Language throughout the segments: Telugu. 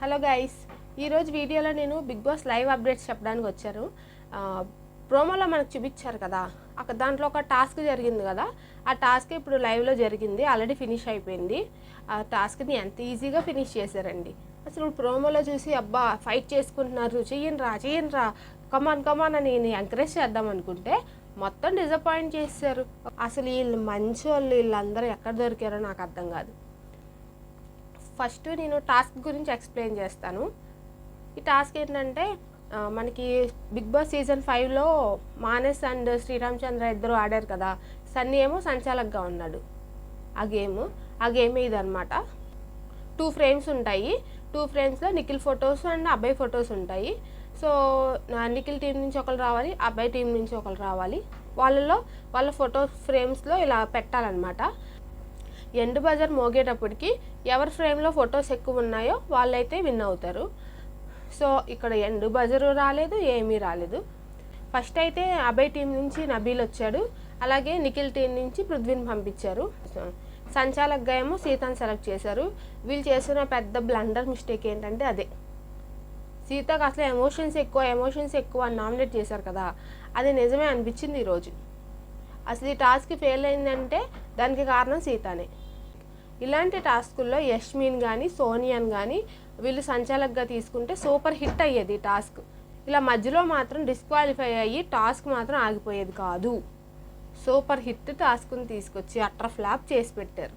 హలో గైస్, ఈరోజు వీడియోలో నేను బిగ్ బాస్ లైవ్ అప్డేట్స్ చెప్పడానికి వచ్చాను. ప్రోమోలో మనకు చూపించారు కదా, అక్కడ దాంట్లో ఒక టాస్క్ జరిగింది కదా, ఆ టాస్క్ ఇప్పుడు లైవ్లో జరిగింది, ఆల్రెడీ ఫినిష్ అయిపోయింది. ఆ టాస్క్ని ఎంత ఈజీగా ఫినిష్ చేశారండి. అసలు ప్రోమోలో చూసి అబ్బా ఫైట్ చేసుకుంటున్నారు, చెయ్యండ్రా కమాన్ అని నేను ఎంకరేజ్ చేద్దాం అనుకుంటే మొత్తం డిసప్పాయింట్ చేశారు. అసలు వీళ్ళు మంచి వాళ్ళు, వీళ్ళందరూ ఎక్కడ దొరికారో నాకు అర్థం కాదు. ఫస్ట్ నేను టాస్క్ గురించి ఎక్స్ప్లెయిన్ చేస్తాను. ఈ టాస్క్ ఏంటంటే, మనకి బిగ్ బాస్ సీజన్ 5లో మానస్ అండ్ శ్రీరామచంద్ర ఇద్దరు ఆడారు కదా. సన్నీ ఏమో సంచాలకుగా ఉన్నాడు. ఆ గేమ్ ఇదనమాట. 2 ఫ్రేమ్స్ ఉంటాయి. 2 ఫ్రేమ్స్లో నిఖిల్ ఫొటోస్ అండ్ అబ్బాయి ఫొటోస్ ఉంటాయి. సో నిఖిల్ టీం నుంచి ఒకరు రావాలి, అబ్బాయి టీం నుంచి ఒకరు రావాలి. వాళ్ళ ఫోటో ఫ్రేమ్స్లో ఇలా పెట్టాలన్నమాట. ఎండ్ బజర్ మోగేటప్పటికి ఎవరి ఫ్రేమ్లో ఫొటోస్ ఎక్కువ ఉన్నాయో వాళ్ళైతే విన్ అవుతారు. సో ఇక్కడ ఎండ్ బజరు రాలేదు, ఏమీ రాలేదు. ఫస్ట్ అయితే అభయ్ టీం నుంచి నబీల్ వచ్చాడు, అలాగే నిఖిల్ టీం నుంచి పృథ్వీని పంపించారు. సంచాలకుగా ఏమో సీతను సెలెక్ట్ చేశారు. వీళ్ళు చేసిన పెద్ద బ్లండర్ మిస్టేక్ ఏంటంటే అదే, సీతకు అసలు ఎమోషన్స్ ఎక్కువ అని నామినేట్ చేశారు కదా, అది నిజమే అనిపించింది ఈరోజు. అసలు ఈ టాస్క్ ఫెయిల్ అయిందంటే దానికి కారణం సీతనే. ఇలాంటి టాస్కుల్లో యష్మిన్ కానీ సోనియాన్ కానీ వీళ్ళు సంచాలకుగా తీసుకుంటే సూపర్ హిట్ అయ్యేది టాస్క్. ఇలా మధ్యలో మాత్రం డిస్క్వాలిఫై అయ్యి టాస్క్ మాత్రం ఆగిపోయేది కాదు. సూపర్ హిట్ టాస్క్ని తీసుకొచ్చి అట్ర ఫ్లాప్ చేసి పెట్టారు.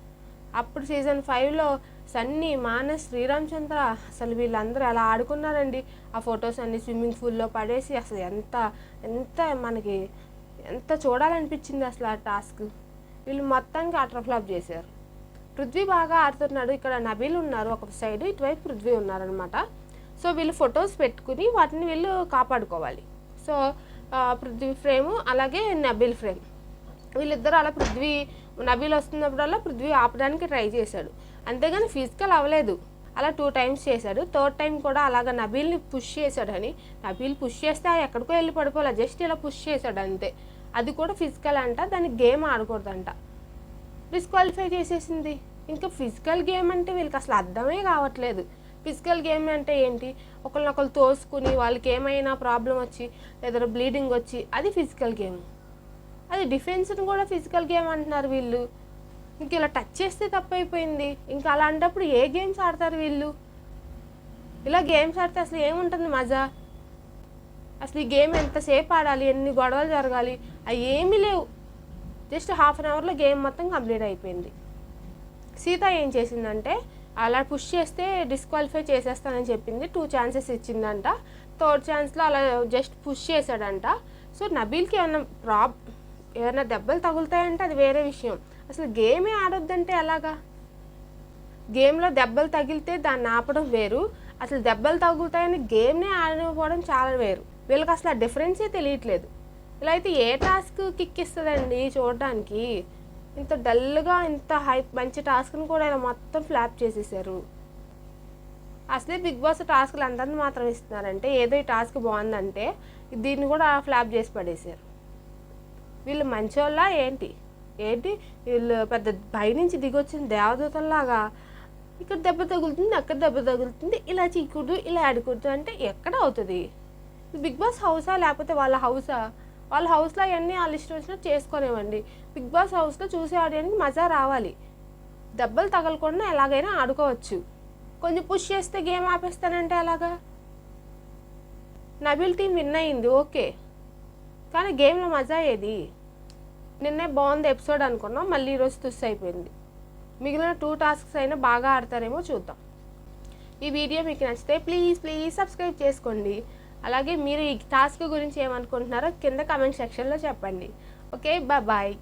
అప్పుడు సీజన్ 5లో సన్నీ, మానస్, శ్రీరామచంద్ర అసలు వీళ్ళందరూ ఎలా ఆడుకున్నారండి. ఆ ఫొటోస్ అన్ని స్విమ్మింగ్ పూల్లో పడేసి అసలు ఎంత మనకి ఎంత చూడాలనిపించింది అసలు ఆ టాస్క్. వీళ్ళు మొత్తానికి అట్ర ఫ్లాప్ చేశారు. పృథ్వీ బాగా ఆడుతున్నాడు. ఇక్కడ నబీల్ ఉన్నారు ఒక సైడ్, ఇటువైపు పృథ్వీ ఉన్నారనమాట. సో వీళ్ళు ఫొటోస్ పెట్టుకుని వాటిని వీళ్ళు కాపాడుకోవాలి. సో పృథ్వీ ఫ్రేము అలాగే నబీల్ ఫ్రేమ్, వీళ్ళిద్దరూ అలా నబీల్ వస్తున్నప్పుడల్లా పృథ్వీ ఆపడానికి ట్రై చేశాడు, అంతేగాని ఫిజికల్ అవ్వలేదు. అలా 2 టైమ్స్ చేశాడు. 3rd టైం కూడా అలాగ నబీల్ని పుష్ చేశాడని, నబీల్ పుష్ చేస్తే ఎక్కడికో వెళ్ళి పడిపోలే, జస్ట్ ఇలా పుష్ చేశాడు అంతే. అది కూడా ఫిజికల్ అంట, దానికి గేమ్ ఆడకూడదంట. డిస్క్వాలిఫై చేసేసింది. ఇంకా ఫిజికల్ గేమ్ అంటే వీళ్ళకి అసలు అర్థమే కావట్లేదు. ఫిజికల్ గేమ్ అంటే ఏంటి, ఒకరినొకరు తోసుకుని వాళ్ళకి ఏమైనా ప్రాబ్లం వచ్చి లేదా బ్లీడింగ్ వచ్చి అది ఫిజికల్ గేమ్. అది డిఫెన్స్ని కూడా ఫిజికల్ గేమ్ అంటున్నారు వీళ్ళు. ఇంక ఇలా టచ్ చేస్తే తప్పైపోయింది. ఇంకా అలాంటప్పుడు ఏ గేమ్స్ ఆడతారు వీళ్ళు? ఇలా గేమ్స్ ఆడితే అసలు ఏముంటుంది మజా? అసలు ఈ గేమ్ ఎంతసేపు ఆడాలి, ఎన్ని గొడవలు జరగాలి, అవి ఏమీ లేవు. జస్ట్ ½ అన్ అవర్లో గేమ్ మొత్తం కంప్లీట్ అయిపోయింది. సీత ఏం చేసిందంటే, అలా పుష్ చేస్తే డిస్క్వాలిఫై చేసేస్తానని చెప్పింది. 2 ఛాన్సెస్ ఇచ్చిందంట. 3rd ఛాన్స్లో అలా జస్ట్ పుష్ చేశాడంట. సో నబీల్కి ఏమైనా దెబ్బలు తగులుతాయంటే అది వేరే విషయం. అసలు గేమే ఆడొద్దంటే ఎలాగా? గేమ్లో దెబ్బలు తగిలితే దాన్ని ఆపడం వేరు, అసలు దెబ్బలు తగులుతాయని గేమ్నే ఆడకపోవడం చాలా వేరు. వీళ్ళకి అసలు ఆ డిఫరెన్సే తెలియట్లేదు. ఇలా అయితే ఏ టాస్క్ కిక్ ఇస్తుందండి చూడడానికి? ఇంత డల్గా ఇంత మంచి టాస్క్ని కూడా ఇలా మొత్తం ఫ్లాప్ చేసేసారు. అసలే బిగ్ బాస్ టాస్క్లు అందరిని మాత్రం ఇస్తున్నారంటే, ఏదో ఈ టాస్క్ బాగుందంటే దీన్ని కూడా ఫ్లాప్ చేసి పడేశారు. వీళ్ళు మంచోళ్ళ ఏంటి వీళ్ళు పెద్ద బయ నుంచి దిగొచ్చిన దేవదూతల్లాగా ఇక్కడ దెబ్బ తగులుతుంది, అక్కడ దెబ్బ తగులుతుంది, ఇలా చీకూడదు, ఇలా ఆడకూడదు అంటే ఎక్కడ అవుతుంది? బిగ్ బాస్ హౌసా లేకపోతే వాళ్ళ హౌసా? వాళ్ళ హౌస్లో అవన్నీ వాళ్ళ ఇష్టం వచ్చినట్టు చేసుకునేవండి. బిగ్ బాస్ హౌస్లో చూసే ఆడియన్స్కి మజా రావాలి. దెబ్బలు తగలకుండా ఎలాగైనా ఆడుకోవచ్చు. కొంచెం పుష్ చేస్తే గేమ్ ఆపేస్తానంటే ఎలాగా? నబీల్ టీం విన్ అయింది ఓకే, కానీ గేమ్లో మజా ఏది? నిన్నే బాగుంది ఎపిసోడ్ అనుకున్నాం, మళ్ళీ ఈరోజు తుస్ అయిపోయింది. మిగిలిన 2 టాస్క్స్ అయినా బాగా ఆడతారేమో చూద్దాం. ఈ వీడియో మీకు నచ్చితే ప్లీజ్ సబ్స్క్రైబ్ చేసుకోండి. అలాగే మీరు ఈ టాస్క్ గురించి ఏమనుకుంటున్నారో కింద కామెంట్ సెక్షన్లో చెప్పండి. Okay, bye.